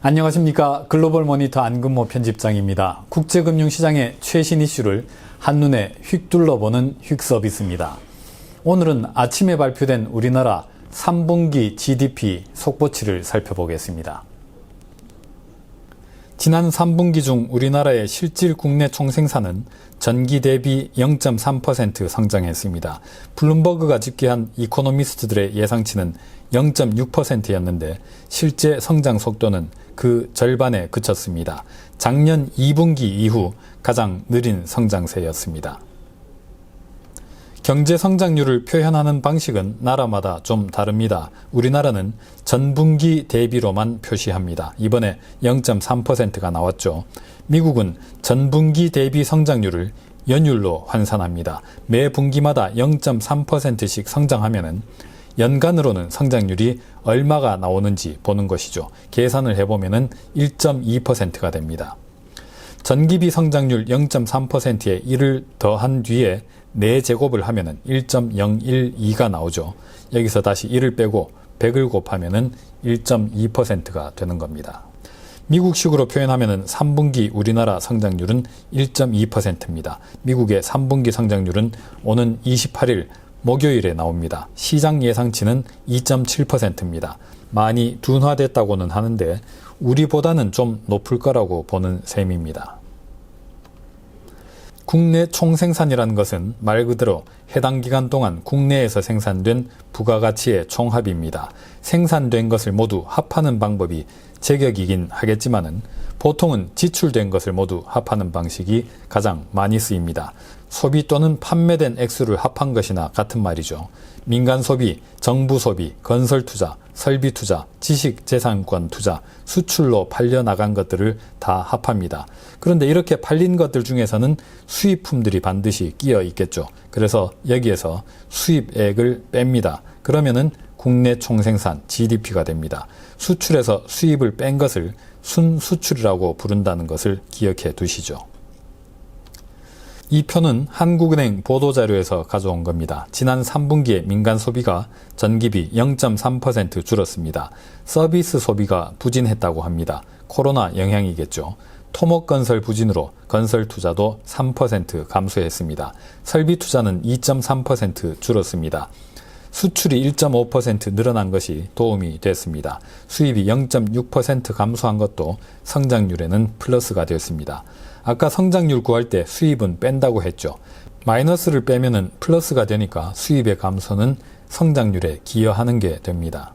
안녕하십니까. 글로벌 모니터 안근모 편집장입니다. 국제금융시장의 최신 이슈를 한눈에 휙 둘러보는 휙 서비스입니다. 오늘은 아침에 발표된 우리나라 3분기 GDP 속보치를 살펴보겠습니다. 지난 3분기 중 우리나라의 실질 국내 총생산은 전기 대비 0.3% 성장했습니다. 블룸버그가 집계한 이코노미스트들의 예상치는 0.6%였는데 실제 성장 속도는 그 절반에 그쳤습니다. 작년 2분기 이후 가장 느린 성장세였습니다. 경제 성장률을 표현하는 방식은 나라마다 좀 다릅니다. 우리나라는 전분기 대비로만 표시합니다. 이번에 0.3%가 나왔죠. 미국은 전분기 대비 성장률을 연율로 환산합니다. 매 분기마다 0.3%씩 성장하면은 연간으로는 성장률이 얼마가 나오는지 보는 것이죠. 계산을 해보면은 1.2%가 됩니다. 전기비 성장률 0.3%에 1을 더한 뒤에 4제곱을 하면은 1.012가 나오죠. 여기서 다시 1을 빼고 100을 곱하면은 1.2%가 되는 겁니다. 미국식으로 표현하면은 3분기 우리나라 성장률은 1.2%입니다. 미국의 3분기 성장률은 오는 28일 목요일에 나옵니다. 시장 예상치는 2.7%입니다. 많이 둔화됐다고는 하는데 우리보다는 좀 높을 거라고 보는 셈입니다. 국내 총생산이라는 것은 말 그대로 해당 기간 동안 국내에서 생산된 부가가치의 총합입니다. 생산된 것을 모두 합하는 방법이 제격이긴 하겠지만은 보통은 지출된 것을 모두 합하는 방식이 가장 많이 쓰입니다. 소비 또는 판매된 액수를 합한 것이나 같은 말이죠. 민간 소비, 정부 소비, 건설 투자, 설비 투자, 지식 재산권 투자, 수출로 팔려 나간 것들을 다 합합니다. 그런데 이렇게 팔린 것들 중에서는 수입품들이 반드시 끼어 있겠죠. 그래서 여기에서 수입액을 뺍니다. 그러면은 국내 총생산 GDP가 됩니다. 수출에서 수입을 뺀 것을 순수출이라고 부른다는 것을 기억해 두시죠. 이 표는 한국은행 보도자료에서 가져온 겁니다. 지난 3분기에 민간 소비가 전기비 0.3% 줄었습니다. 서비스 소비가 부진했다고 합니다. 코로나 영향이겠죠. 토목건설 부진으로 건설 투자도 3% 감소했습니다. 설비 투자는 2.3% 줄었습니다. 수출이 1.5% 늘어난 것이 도움이 됐습니다. 수입이 0.6% 감소한 것도 성장률에는 플러스가 됐습니다. 아까 성장률 구할 때 수입은 뺀다고 했죠. 마이너스를 빼면은 플러스가 되니까 수입의 감소는 성장률에 기여하는 게 됩니다.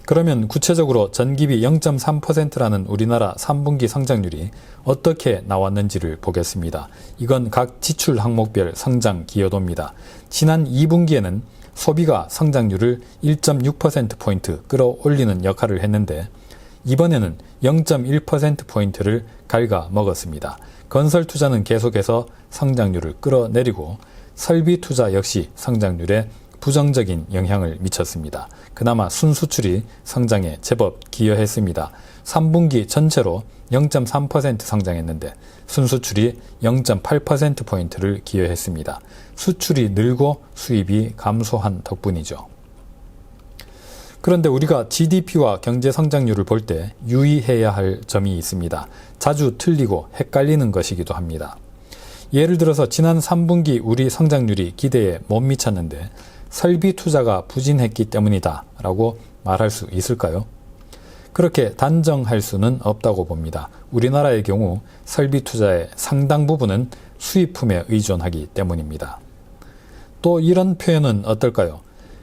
그러면 구체적으로 전기비 0.3%라는 우리나라 3분기 성장률이 어떻게 나왔는지를 보겠습니다. 이건 각 지출 항목별 성장 기여도입니다. 지난 2분기에는 소비가 성장률을 1.6%포인트 끌어올리는 역할을 했는데 이번에는 0.1%포인트를 갉아 먹었습니다. 건설 투자는 계속해서 성장률을 끌어내리고 설비 투자 역시 성장률에 부정적인 영향을 미쳤습니다. 그나마 순수출이 성장에 제법 기여했습니다. 3분기 전체로 0.3% 성장했는데 순수출이 0.8%포인트를 기여했습니다. 수출이 늘고 수입이 감소한 덕분이죠. 그런데 우리가 GDP와 경제 성장률을 볼 때 유의해야 할 점이 있습니다. 자주 틀리고 헷갈리는 것이기도 합니다. 예를 들어서 지난 3분기 우리 성장률이 기대에 못 미쳤는데 설비 투자가 부진했기 때문이다 라고 말할 수 있을까요? 그렇게 단정할 수는 없다고 봅니다. 우리나라의 경우 설비 투자의 상당 부분은 수입품에 의존하기 때문입니다. 또 이런 표현은 어떨까요?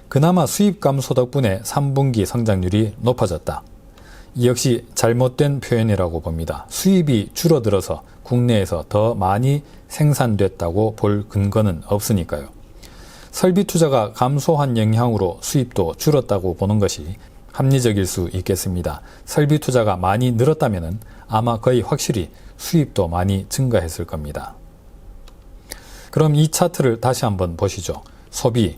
그나마 수입 감소 덕분에 3분기 성장률이 높아졌다. 이 역시 잘못된 표현이라고 봅니다. 수입이 줄어들어서 국내에서 더 많이 생산됐다고 볼 근거는 없으니까요. 설비 투자가 감소한 영향으로 수입도 줄었다고 보는 것이 합리적일 수 있겠습니다. 설비 투자가 많이 늘었다면 아마 거의 확실히 수입도 많이 증가했을 겁니다. 그럼 이 차트를 다시 한번 보시죠. 소비,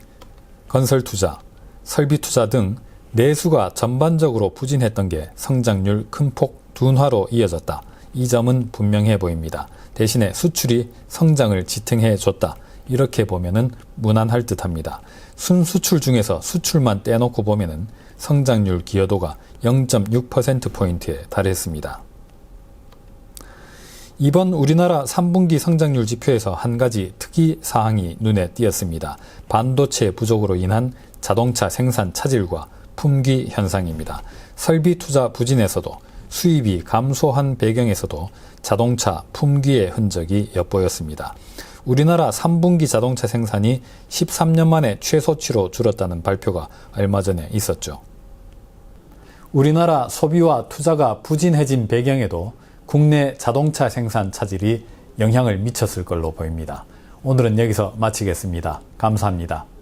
건설 투자, 설비 투자 등 내수가 전반적으로 부진했던 게 성장률 큰 폭 둔화로 이어졌다. 이 점은 분명해 보입니다. 대신에 수출이 성장을 지탱해 줬다. 이렇게 보면은 무난할 듯합니다. 순수출 중에서 수출만 떼놓고 보면은 성장률 기여도가 0.6%포인트에 달했습니다. 이번 우리나라 3분기 성장률 지표에서 한 가지 특이 사항이 눈에 띄었습니다. 반도체 부족으로 인한 자동차 생산 차질과 품귀 현상입니다. 설비 투자 부진에서도 수입이 감소한 배경에서도 자동차 품귀의 흔적이 엿보였습니다. 우리나라 3분기 자동차 생산이 13년 만에 최소치로 줄었다는 발표가 얼마 전에 있었죠. 우리나라 소비와 투자가 부진해진 배경에도 국내 자동차 생산 차질이 영향을 미쳤을 걸로 보입니다. 오늘은 여기서 마치겠습니다. 감사합니다.